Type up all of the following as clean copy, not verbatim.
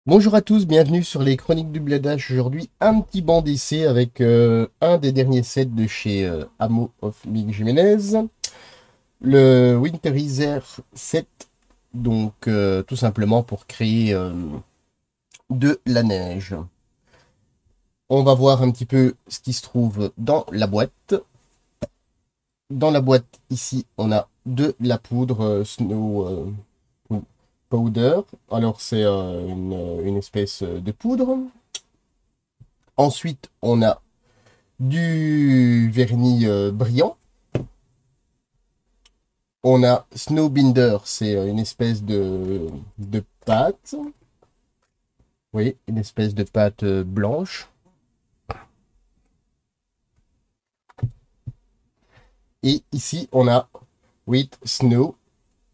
Bonjour à tous, bienvenue sur les Chroniques du Bladage. Aujourd'hui, un petit banc d'essai avec un des derniers sets de chez Amo of Big Jiménez, le Winterizer 7, donc tout simplement pour créer de la neige. On va voir un petit peu ce qui se trouve dans la boîte. Dans la boîte, ici, on a de la poudre Snow Powder. Alors, c'est une espèce de poudre. Ensuite, on a du vernis brillant. On a Snowbinder, c'est une espèce de pâte. Oui, une espèce de pâte blanche. Et ici, on a With Snow.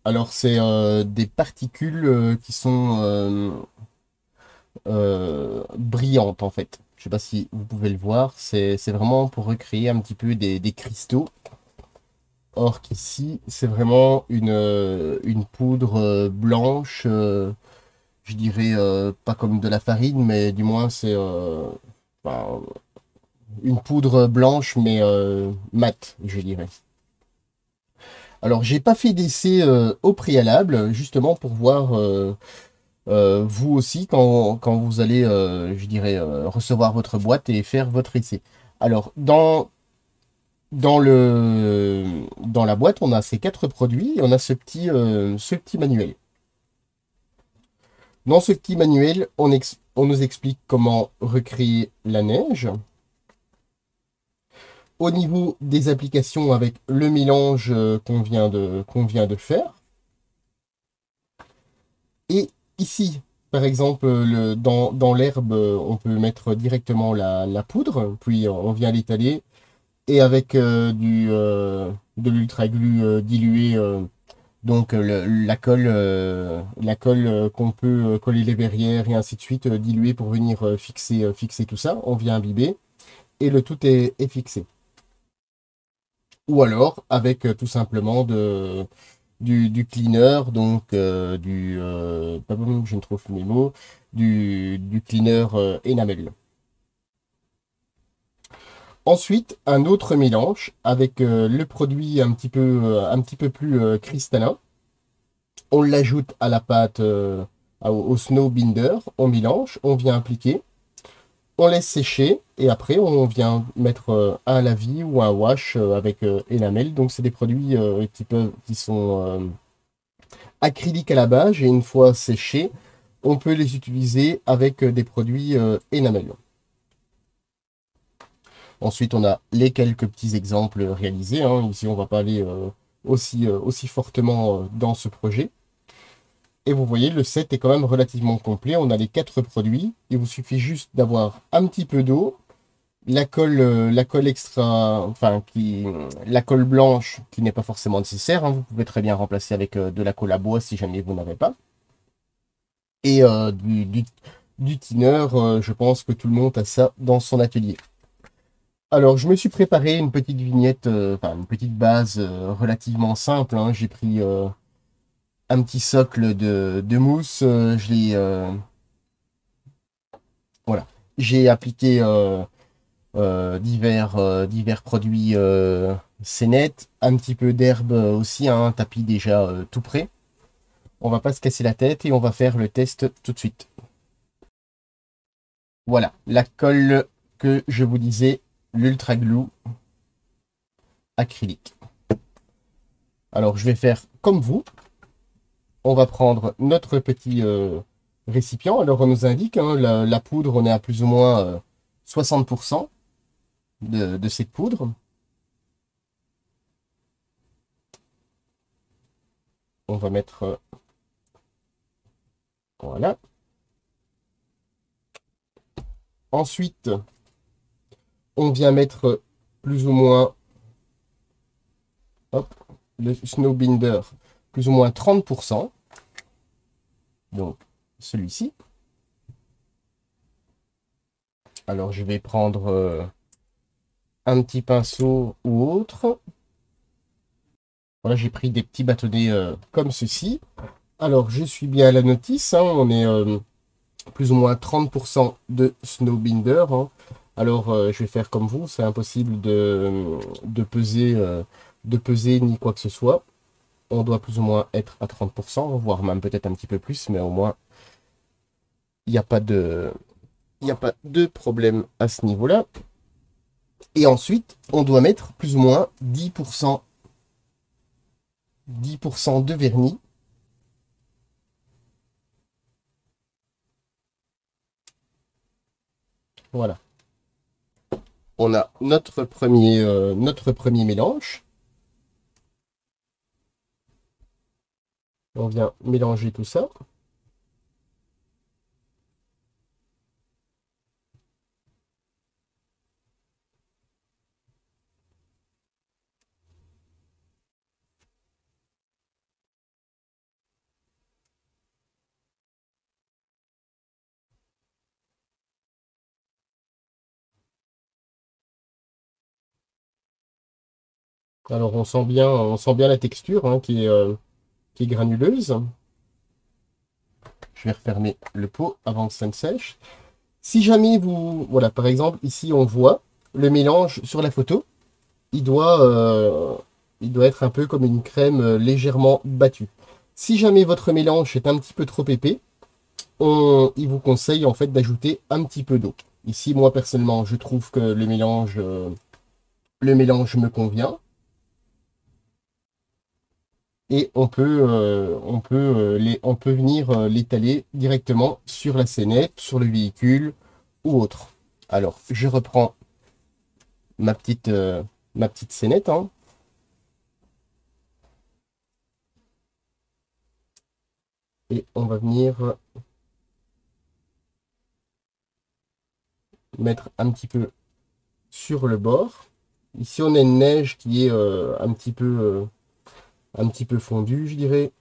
Alors, c'est des particules qui sont brillantes, en fait. Je sais pas si vous pouvez le voir. C'est vraiment pour recréer un petit peu des cristaux. Or qu'ici, c'est vraiment une poudre blanche, je dirais pas comme de la farine, mais du moins c'est enfin, une poudre blanche, mais mate, je dirais. Alors, j'ai pas fait d'essai au préalable, justement pour voir vous aussi quand vous allez, je dirais, recevoir votre boîte et faire votre essai. Alors, dans la boîte, on a ces quatre produits et on a ce petit manuel. Dans ce petit manuel, on nous explique comment recréer la neige. Au niveau des applications avec le mélange qu'on vient de faire. Et ici, par exemple, dans l'herbe, on peut mettre directement la poudre, puis on vient l'étaler. Et avec de l'ultra glue dilué, donc la colle qu'on peut coller les verrières et ainsi de suite, diluée pour venir fixer tout ça, on vient imbiber et le tout est fixé. Ou alors avec tout simplement du cleaner, donc je ne trouve plus mes mots, du cleaner enamel. Ensuite, un autre mélange avec le produit un petit peu plus cristallin. On l'ajoute à la pâte, au snow binder, on mélange, on vient appliquer, on laisse sécher et après on vient mettre un lavis ou un wash avec enamel. Donc c'est des produits qui sont acryliques à la base et une fois séchés, on peut les utiliser avec des produits enamel. Ensuite, on a les quelques petits exemples réalisés, hein. Ici, on ne va pas aller aussi fortement dans ce projet. Et vous voyez, le set est quand même relativement complet. On a les quatre produits. Il vous suffit juste d'avoir un petit peu d'eau, la colle extra, la colle blanche qui n'est pas forcément nécessaire, hein. Vous pouvez très bien remplacer avec de la colle à bois si jamais vous n'avez pas. Et du thinner, je pense que tout le monde a ça dans son atelier. Alors, je me suis préparé une petite vignette, une petite base relativement simple, hein. J'ai pris un petit socle de mousse, voilà. J'ai appliqué divers produits Sénète, un petit peu d'herbe aussi, hein, un tapis déjà tout prêt. On va pas se casser la tête et on va faire le test tout de suite. Voilà, la colle que je vous disais, l'Ultra Glue acrylique. Alors, je vais faire comme vous. On va prendre notre petit récipient. Alors, on nous indique, hein, la poudre, on est à plus ou moins 60% de cette poudre. On va mettre... voilà. Ensuite, on vient mettre plus ou moins... hop, le Snowbinder, plus ou moins 30%. Donc, celui-ci. Alors, je vais prendre un petit pinceau ou autre. Voilà, j'ai pris des petits bâtonnets comme ceci. Alors, je suis bien à la notice, hein, on est plus ou moins 30% de Snowbinder, hein. Alors, je vais faire comme vous, c'est impossible de peser ni quoi que ce soit. On doit plus ou moins être à 30%, voire même peut-être un petit peu plus, mais au moins, il n'y a pas il n'y a pas de problème à ce niveau-là. Et ensuite, on doit mettre plus ou moins 10% de vernis. Voilà. On a notre premier mélange. On vient mélanger tout ça. Alors on sent bien la texture, hein, qui est granuleuse. Je vais refermer le pot avant que ça ne sèche. Si jamais vous... Voilà, par exemple, ici on voit le mélange sur la photo. Il doit être un peu comme une crème légèrement battue. Si jamais votre mélange est un petit peu trop épais, il vous conseille en fait d'ajouter un petit peu d'eau. Ici, moi personnellement, je trouve que le mélange me convient. Et on peut venir l'étaler directement sur la scénette, sur le véhicule ou autre. Alors, je reprends ma ma petite scénette, hein. Et on va venir mettre un petit peu sur le bord. Ici, on a une neige qui est un petit peu fondue, je dirais.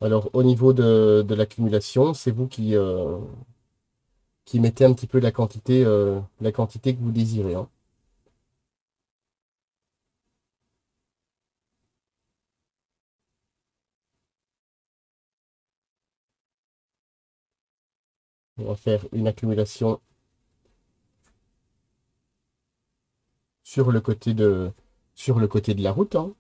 Alors, au niveau de l'accumulation, c'est vous qui mettez un petit peu la quantité que vous désirez, hein. On va faire une accumulation sur sur le côté de la route, hein.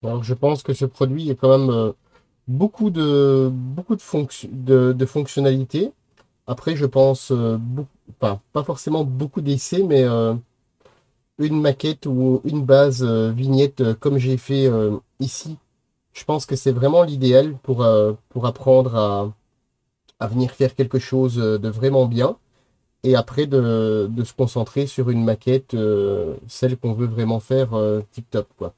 Alors, je pense que ce produit est quand même de fonctionnalités. Après, je pense, pas forcément beaucoup d'essais, mais une maquette ou une base vignette comme j'ai fait ici. Je pense que c'est vraiment l'idéal pour apprendre à venir faire quelque chose de vraiment bien. Et après, de se concentrer sur une maquette, celle qu'on veut vraiment faire tip-top, quoi.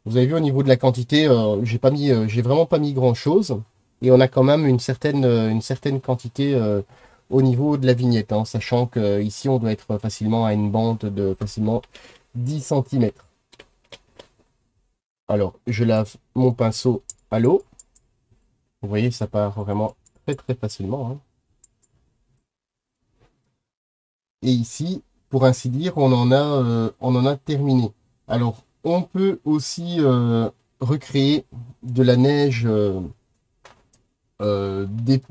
Vous avez vu au niveau de la quantité, j'ai vraiment pas mis grand-chose. Et on a quand même une certaine quantité au niveau de la vignette, hein, sachant qu'ici, on doit être facilement à une bande de facilement 10 centimètres. Alors, je lave mon pinceau à l'eau. Vous voyez, ça part vraiment très très facilement, hein. Et ici, pour ainsi dire, on en a terminé. Alors, on peut aussi recréer de la neige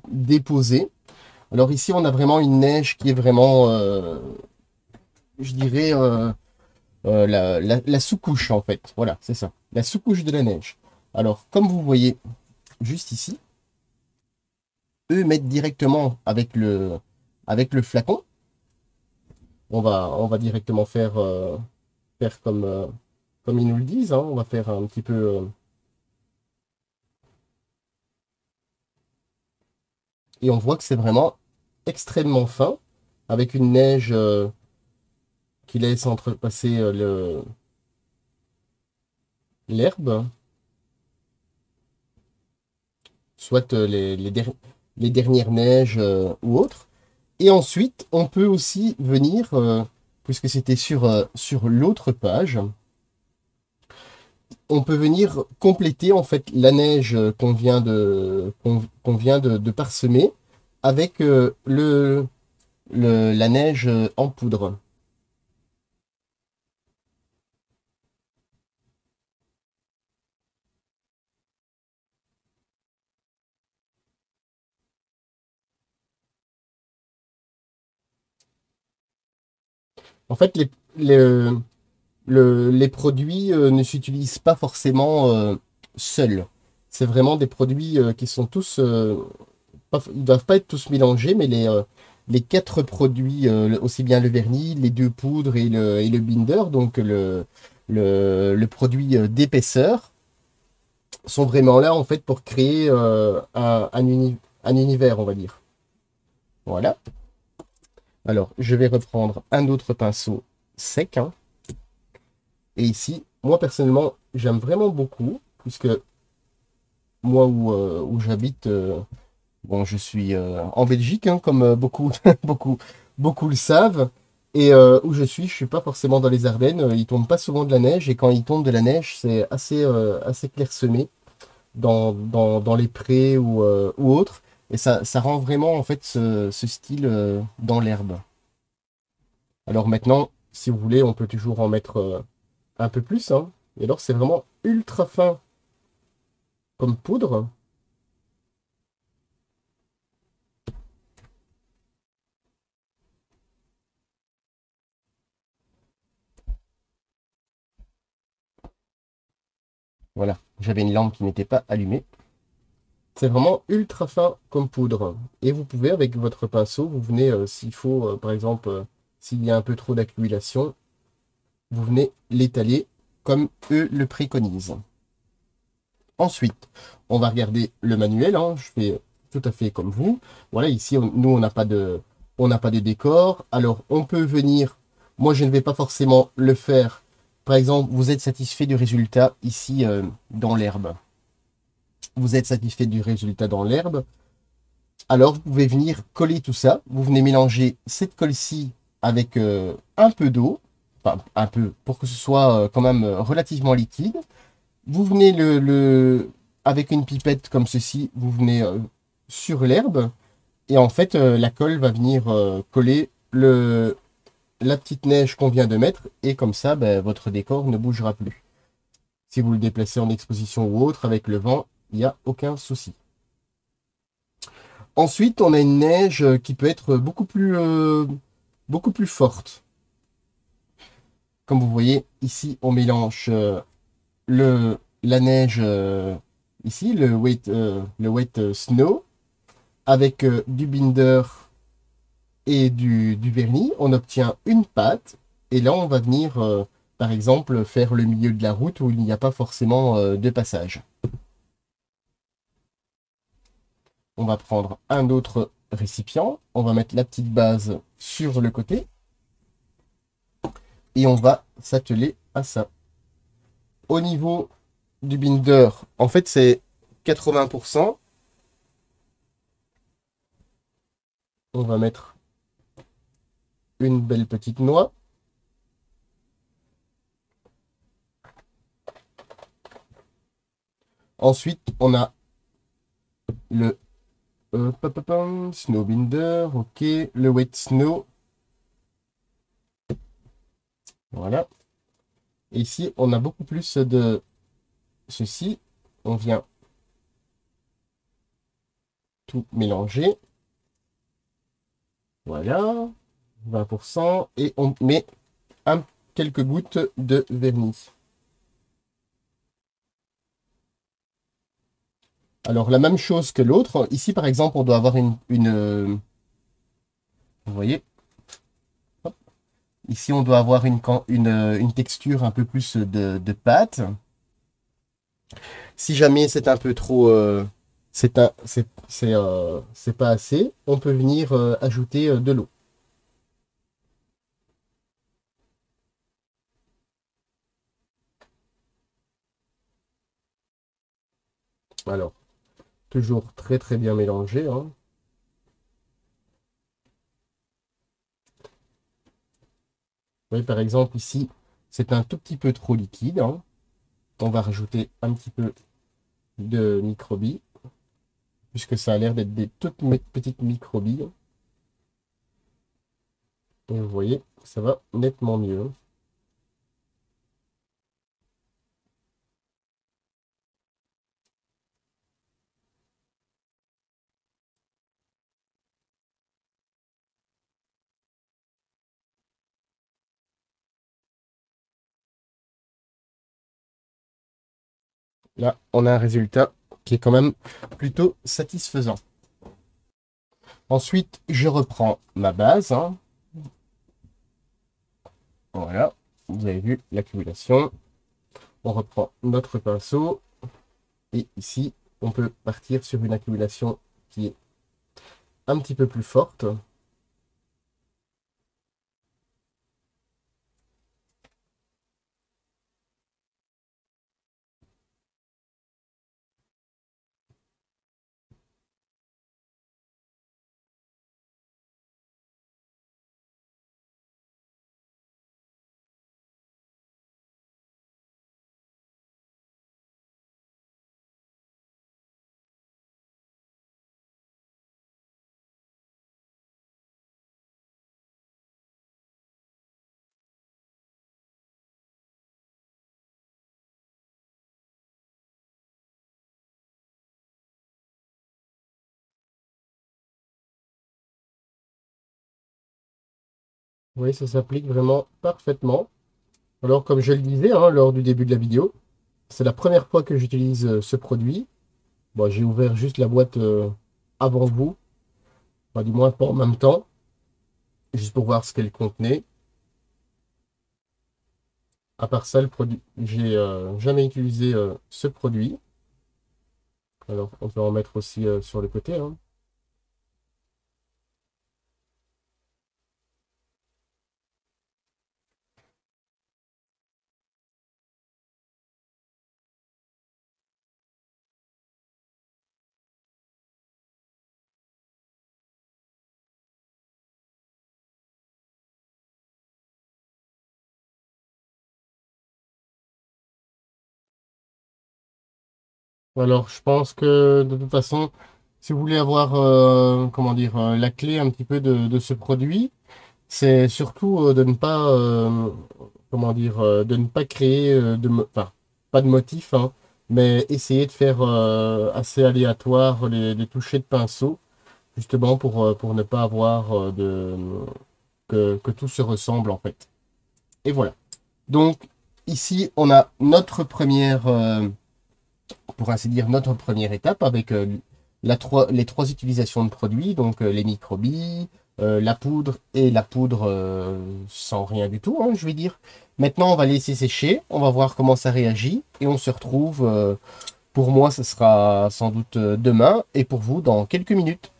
déposée. Alors ici, on a vraiment une neige qui est vraiment, je dirais, la sous-couche en fait. Voilà, c'est ça. La sous-couche de la neige. Alors, comme vous voyez juste ici, eux mettent directement avec le flacon. On va directement faire comme ils nous le disent, hein. On va faire un petit peu. Et on voit que c'est vraiment extrêmement fin, avec une neige qui laisse entrepasser l'herbe, soit les dernières neiges ou autres. Et ensuite, on peut aussi venir puisque c'était sur l'autre page, on peut venir compléter en fait la neige qu'on vient de parsemer avec la neige en poudre. En fait, les, les produits ne s'utilisent pas forcément seuls. C'est vraiment des produits qui sont tous, ils ne doivent pas être tous mélangés, mais les quatre produits, aussi bien le vernis, les deux poudres et le binder, donc le produit d'épaisseur, sont vraiment là en fait pour créer un univers, on va dire. Voilà. Alors, je vais reprendre un autre pinceau sec, hein. Et ici, moi personnellement, j'aime vraiment beaucoup, puisque moi où j'habite, bon, je suis en Belgique, hein, comme beaucoup, beaucoup le savent. Et où je suis pas forcément dans les Ardennes. Il tombe pas souvent de la neige. Et quand il tombe de la neige, c'est assez clairsemé dans les prés ou autres. Et ça rend vraiment en fait ce style dans l'herbe. Alors maintenant, si vous voulez, on peut toujours en mettre un peu plus, hein. Et alors, c'est vraiment ultra fin comme poudre. Voilà, j'avais une lampe qui n'était pas allumée. C'est vraiment ultra fin comme poudre. Et vous pouvez, avec votre pinceau, vous venez, s'il faut, par exemple, s'il y a un peu trop d'accumulation, vous venez l'étaler comme eux le préconisent. Ensuite, on va regarder le manuel, hein. Je fais tout à fait comme vous. Voilà, ici, nous, on n'a pas de décor. Alors, on peut venir, moi, je ne vais pas forcément le faire. Par exemple, vous êtes satisfait du résultat ici dans l'herbe. Vous êtes satisfait du résultat dans l'herbe. Alors, vous pouvez venir coller tout ça. Vous venez mélanger cette colle-ci avec un peu d'eau, enfin un peu, pour que ce soit quand même relativement liquide. Vous venez avec une pipette comme ceci, vous venez sur l'herbe. Et en fait, la colle va venir coller la petite neige qu'on vient de mettre. Et comme ça, ben, votre décor ne bougera plus. Si vous le déplacez en exposition ou autre, avec le vent, il n'y a aucun souci. Ensuite, on a une neige qui peut être beaucoup plus forte. Comme vous voyez, ici, on mélange la neige, ici, le wet snow, avec du binder et du vernis. On obtient une pâte. Et là, on va venir, par exemple, faire le milieu de la route où il n'y a pas forcément de passage. On va prendre un autre récipient. On va mettre la petite base sur le côté. Et on va s'atteler à ça. Au niveau du binder, en fait, c'est 80%. On va mettre une belle petite noix. Ensuite, on a le snow binder, ok, le wet snow. Voilà. Et ici, on a beaucoup plus de ceci. On vient tout mélanger. Voilà, 20%. Et on met quelques gouttes de vernis. Alors, la même chose que l'autre. Ici, par exemple, on doit avoir vous voyez, hop. Ici, on doit avoir une texture un peu plus de pâte. Si jamais c'est un peu trop, c'est pas assez, on peut venir ajouter de l'eau. Alors, toujours très très bien mélangé, hein. voyez, par exemple, ici, c'est un tout petit peu trop liquide, hein. On va rajouter un petit peu de microbilles, puisque ça a l'air d'être des toutes petites microbilles. Et vous voyez, ça va nettement mieux. Là, on a un résultat qui est quand même plutôt satisfaisant. Ensuite, je reprends ma base, hein. Voilà, vous avez vu l'accumulation. On reprend notre pinceau. Et ici, on peut partir sur une accumulation qui est un petit peu plus forte. Vous voyez, ça s'applique vraiment parfaitement. Alors, comme je le disais, hein, lors du début de la vidéo, c'est la première fois que j'utilise ce produit. Bon, j'ai ouvert juste la boîte avant vous, enfin, du moins pas en même temps, juste pour voir ce qu'elle contenait. À part ça, le produit, j'ai jamais utilisé ce produit. Alors, on peut en mettre aussi sur le côté, hein. Alors, je pense que de toute façon, si vous voulez avoir, comment dire, la clé un petit peu de ce produit, c'est surtout de ne pas, comment dire, de ne pas créer enfin, pas de motif, hein, mais essayer de faire assez aléatoire les touchés de pinceau, justement pour ne pas avoir que tout se ressemble en fait. Et voilà. Donc ici, on a notre première, pour ainsi dire, notre première étape avec les trois utilisations de produits, donc les microbilles, la poudre et la poudre sans rien du tout, hein, je vais dire. Maintenant, on va laisser sécher, on va voir comment ça réagit et on se retrouve, pour moi, ce sera sans doute demain et pour vous dans quelques minutes.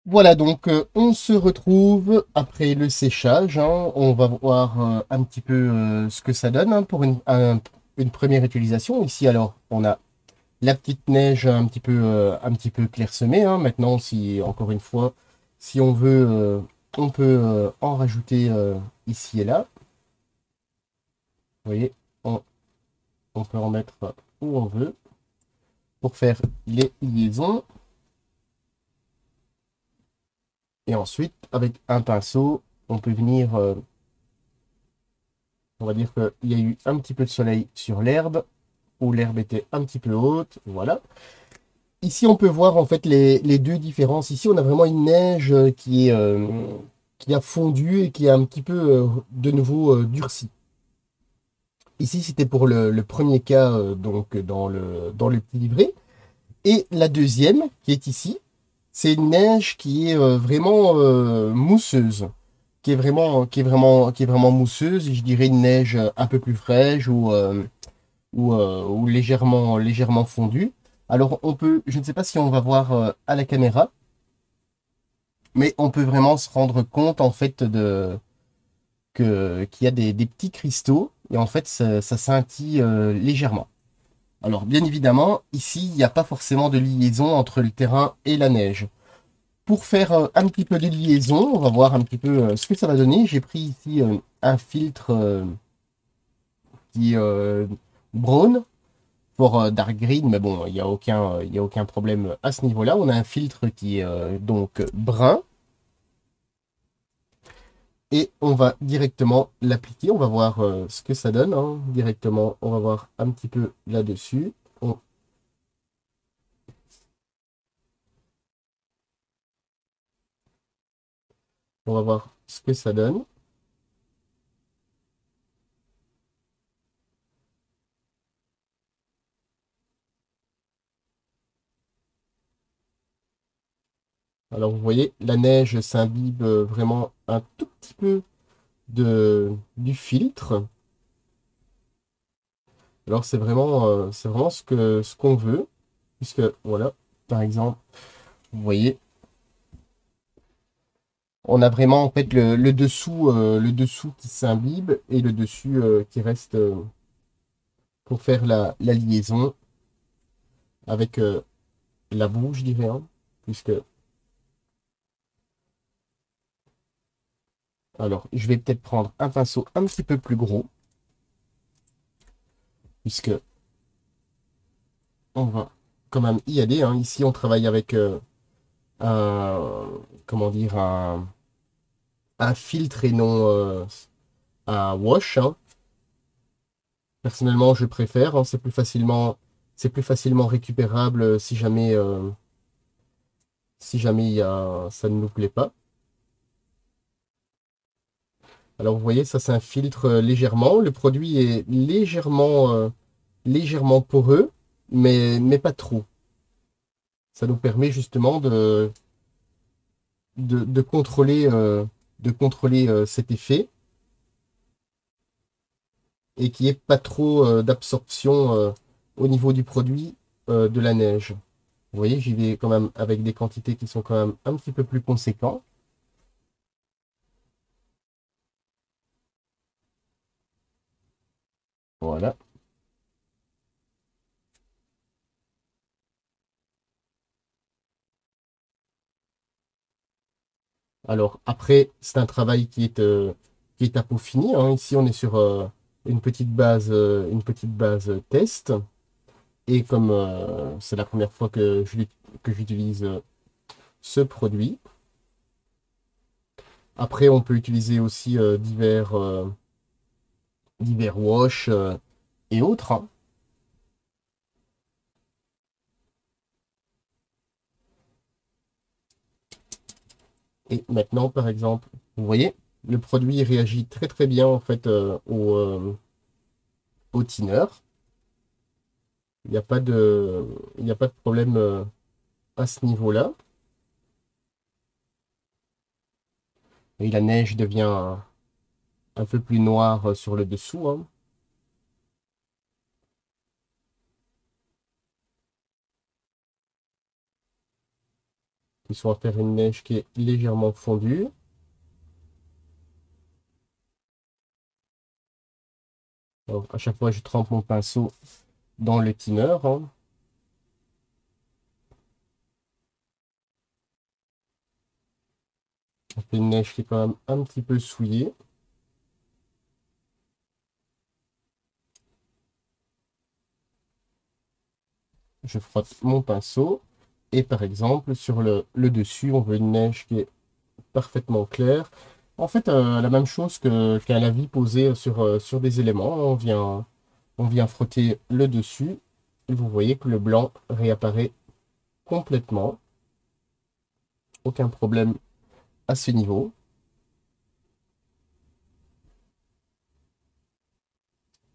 Voilà, donc on se retrouve après le séchage, hein. On va voir un petit peu ce que ça donne, hein, pour une première utilisation. Ici, alors, on a la petite neige un petit peu clairsemée, hein. Maintenant, si, encore une fois, si on veut, on peut en rajouter ici et là. Vous voyez, on, on peut en mettre où on veut pour faire les liaisons. Et ensuite, avec un pinceau, on peut venir, on va dire qu'il y a eu un petit peu de soleil sur l'herbe, où l'herbe était un petit peu haute, voilà. Ici, on peut voir en fait les deux différences. Ici, on a vraiment une neige qui a fondu et qui a un petit peu de nouveau durci. Ici, c'était pour le premier cas, donc dans le petit livret. Et la deuxième, qui est ici, c'est une neige qui est vraiment mousseuse, qui est vraiment mousseuse. Et je dirais une neige un peu plus fraîche ou légèrement fondue. Alors, on peut, je ne sais pas si on va voir à la caméra, mais on peut vraiment se rendre compte en fait qu'il y a des petits cristaux et en fait ça scintille légèrement. Alors bien évidemment, ici il n'y a pas forcément de liaison entre le terrain et la neige. Pour faire un petit peu de liaison, on va voir un petit peu ce que ça va donner. J'ai pris ici un filtre qui est brown pour dark green, mais bon, il y a aucun problème à ce niveau-là. On a un filtre qui est donc brun et on va directement l'appliquer. On va voir ce que ça donne, hein. Directement, on va voir un petit peu là-dessus. On va voir ce que ça donne. Alors vous voyez, la neige s'imbibe vraiment un tout petit peu du filtre. Alors c'est vraiment ce qu'on veut, puisque voilà, par exemple, vous voyez, on a vraiment en fait le dessous qui s'imbibe et le dessus qui reste pour faire la liaison avec la boue, je dirais, hein, puisque alors je vais peut-être prendre un pinceau un petit peu plus gros, puisque on va quand même y aller, hein. Ici on travaille avec un comment dire un filtre et non un wash, hein. Personnellement, je préfère, hein, c'est plus facilement récupérable si jamais ça ne nous plaît pas. Alors, vous voyez, ça s'infiltre légèrement. Le produit est légèrement poreux, mais pas trop. Ça nous permet justement de contrôler cet effet et qu'il n'y ait pas trop d'absorption au niveau du produit de la neige. Vous voyez, j'y vais quand même avec des quantités qui sont quand même un petit peu plus conséquentes. Voilà. Alors après, c'est un travail qui est à peaufiner, hein. Ici, on est sur une petite base test. Et comme c'est la première fois que j'utilise ce produit, après, on peut utiliser aussi divers wash et autres, hein. Et maintenant, par exemple, vous voyez, le produit réagit très très bien en fait au thinner. Il n'y a pas il n'y a pas de problème à ce niveau-là. Et la neige devient un peu plus noire sur le dessous, hein. Ils sont à faire une neige qui est légèrement fondue. Alors, à chaque fois, je trempe mon pinceau dans le thinner, hein. On fait une neige qui est quand même un petit peu souillée. Je frotte mon pinceau. Et par exemple, sur le dessus, on veut une neige qui est parfaitement claire. En fait, la même chose qu'un lavis posé sur des éléments. On vient frotter le dessus. Et vous voyez que le blanc réapparaît complètement. Aucun problème à ce niveau.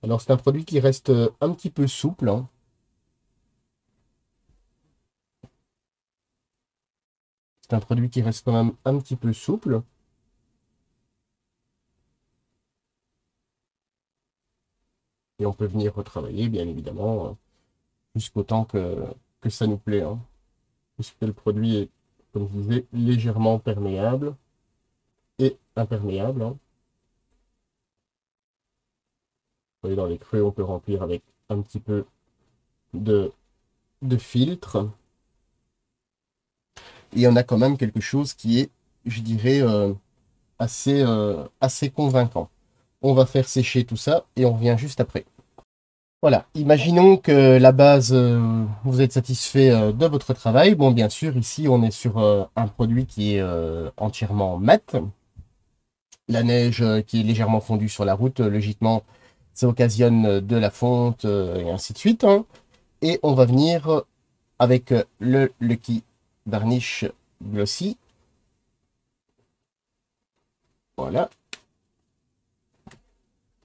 Alors, c'est un produit qui reste un petit peu souple, hein. C'est un produit qui reste quand même un petit peu souple. Et on peut venir retravailler, bien évidemment, jusqu'au temps que ça nous plaît, hein. Puisque le produit est, comme je disais, légèrement perméable et imperméable, hein. Vous voyez, dans les creux, on peut remplir avec un petit peu de, de filtre. Et on a quand même quelque chose qui est, je dirais, assez convaincant. On va faire sécher tout ça et on revient juste après. Voilà, imaginons que la base, vous êtes satisfait de votre travail. Bon, bien sûr, ici, on est sur un produit qui est entièrement mat. La neige qui est légèrement fondue sur la route, logiquement, ça occasionne de la fonte et ainsi de suite, hein. Et on va venir avec le Lucky Varnish Glossy. Voilà.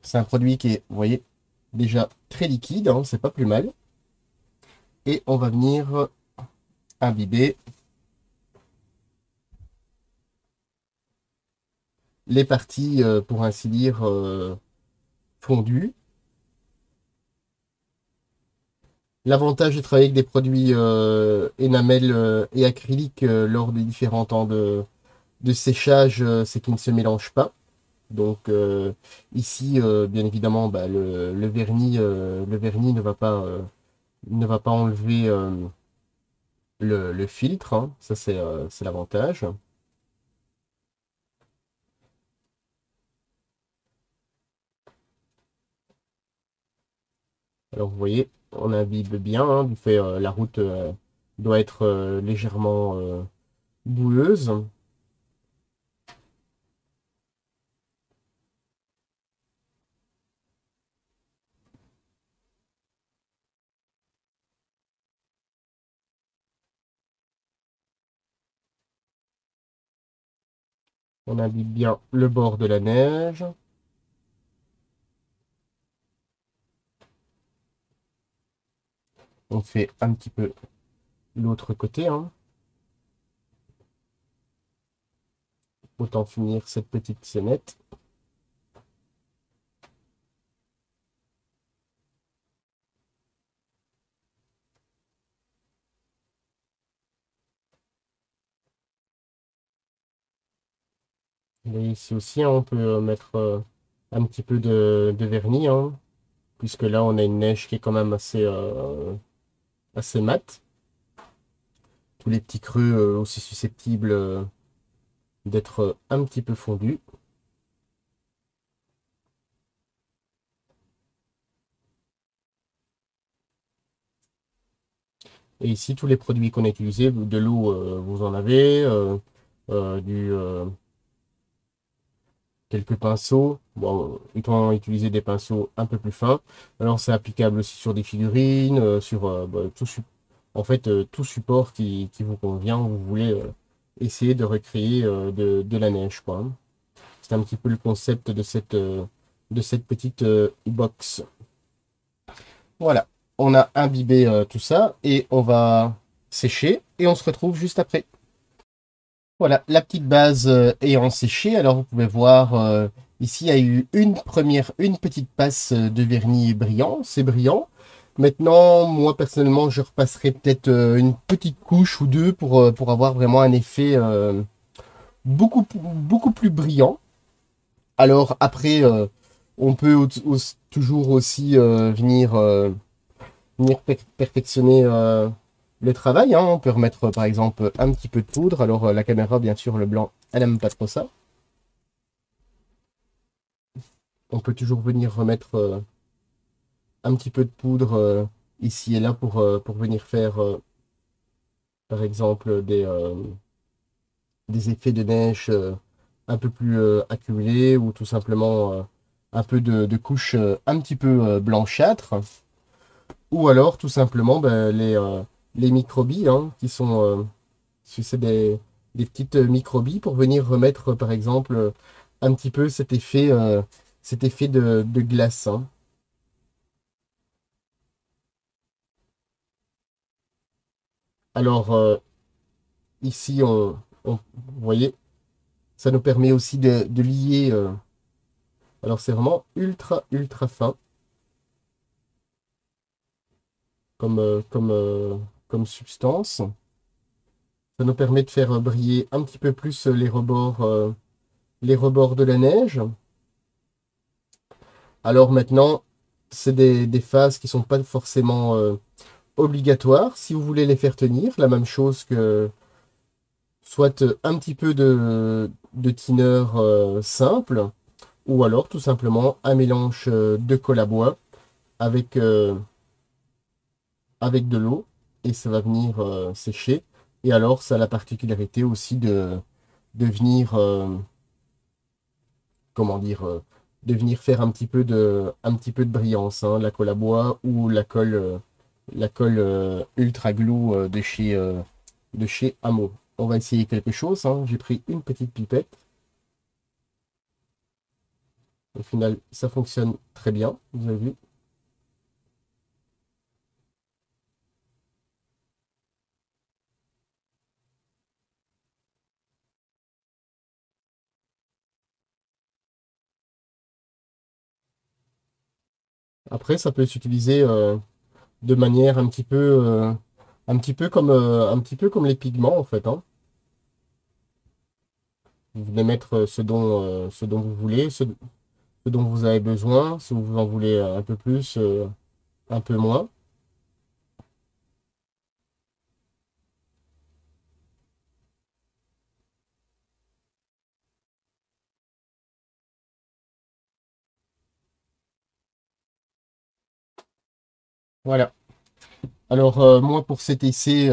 C'est un produit qui est, vous voyez, déjà très liquide, hein, c'est pas plus mal. Et on va venir imbiber les parties, pour ainsi dire, fondues. L'avantage de travailler avec des produits énamel et acrylique lors des différents temps de séchage, c'est qu'ils ne se mélangent pas. Donc ici, bien évidemment, bah, le vernis ne va pas enlever le filtre, hein. Ça, c'est l'avantage. Alors, vous voyez, on imbibe bien, hein, du fait la route doit être légèrement boueuse. On imbibe bien le bord de la neige. On fait un petit peu l'autre côté, hein. Autant finir cette petite scénette. Et ici aussi, hein, on peut mettre un petit peu de vernis, hein, puisque là, on a une neige qui est quand même assez mate. Tous les petits creux aussi susceptibles d'être un petit peu fondus. Et ici, tous les produits qu'on a utilisés, de l'eau, vous en avez, euh, du, euh, quelques pinceaux. Bon, autant utiliser des pinceaux un peu plus fins. Alors, c'est applicable aussi sur des figurines, sur bah, en fait, tout support qui vous convient, où vous voulez essayer de recréer de la neige, quoi, hein. C'est un petit peu le concept de cette petite box. Voilà, on a imbibé tout ça et on va sécher et on se retrouve juste après. Voilà, la petite base ayant séché, alors vous pouvez voir ici il y a eu une petite passe de vernis brillant, c'est brillant. Maintenant, moi personnellement, je repasserai peut-être une petite couche ou deux pour avoir vraiment un effet beaucoup plus brillant. Alors après, on peut toujours aussi venir perfectionner le travail, hein. On peut remettre par exemple un petit peu de poudre. Alors la caméra, bien sûr, le blanc, elle aime pas trop ça. On peut toujours venir remettre un petit peu de poudre ici et là pour venir faire par exemple des effets de neige un peu plus accumulés ou tout simplement un peu de couche un petit peu blanchâtre. Ou alors tout simplement ben, les microbilles, hein, qui sont c'est des petites microbilles pour venir remettre par exemple un petit peu cet effet de glace, hein. Alors ici vous voyez, ça nous permet aussi de lier. Alors c'est vraiment ultra fin comme substance. Ça nous permet de faire briller un petit peu plus les rebords de la neige. Alors maintenant, c'est des phases qui sont pas forcément obligatoires. Si vous voulez les faire tenir, la même chose soit un petit peu de thinner simple, ou alors tout simplement un mélange de colle à bois avec, avec de l'eau, et ça va venir sécher. Et alors, ça a la particularité aussi de venir, comment dire, de venir faire un petit peu de brillance, hein, la colle à bois ou la colle ultra glue de chez Amo. On va essayer quelque chose, hein. J'ai pris une petite pipette. Au final, ça fonctionne très bien, vous avez vu. Après, ça peut s'utiliser de manière un petit peu comme les pigments en fait, hein. Vous venez mettre ce dont vous voulez, ce dont vous avez besoin, si vous en voulez un peu plus, un peu moins. Voilà. Alors moi pour cet essai,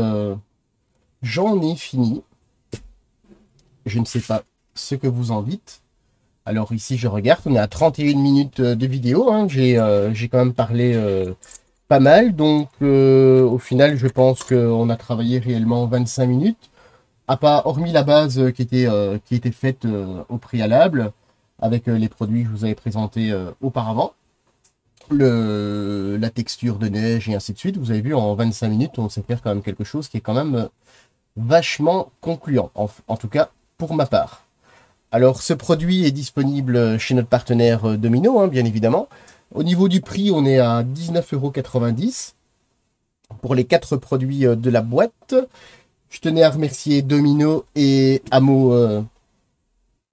j'en ai fini. Je ne sais pas ce que vous en dites. Alors ici je regarde, on est à 31 minutes de vidéo, hein. J'ai quand même parlé pas mal, donc au final je pense qu'on a travaillé réellement 25 minutes. Hormis la base qui était faite au préalable, avec les produits que je vous avais présentés auparavant, la texture de neige et ainsi de suite. Vous avez vu, en 25 minutes, on sait faire quand même quelque chose qui est quand même vachement concluant, en tout cas pour ma part. Alors, ce produit est disponible chez notre partenaire Domino, hein, bien évidemment. Au niveau du prix, on est à 19,90 € pour les 4 produits de la boîte. Je tenais à remercier Domino et Amo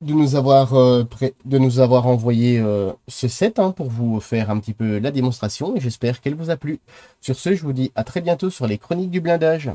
de nous avoir envoyé ce set, hein, pour vous faire un petit peu la démonstration, et j'espère qu'elle vous a plu. Sur ce, je vous dis à très bientôt sur les Chroniques du blindage.